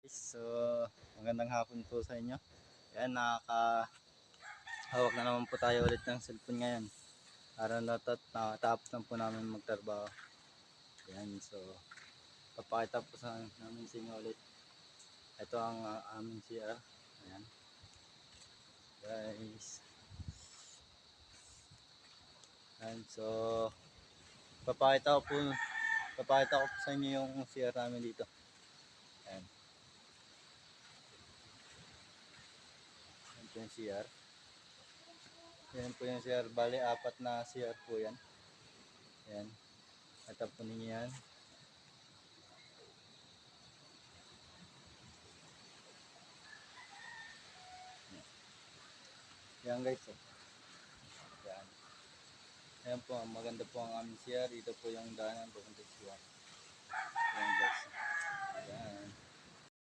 So, magandang hapon po sa inyo. Yan, nakakahawak na naman po tayo ulit ng cellphone ngayon. Araw na to at nakatapos lang po namin magtrabaho. Yan, so, papakita po sa namin sa inyo ulit. Ito ang aming CR. Ayan. Guys. Ayan, so, papakita ko po sa inyo yung CR namin dito. Ayan. Ayan po yung CR. Yan po yung CR. Bali, 4 na CR po yan. Ayan. Ito po ninyo yan. Yan guys. Yan. Ayan po, maganda po ang aming CR. Dito po yung daanan papunta sa Suwan.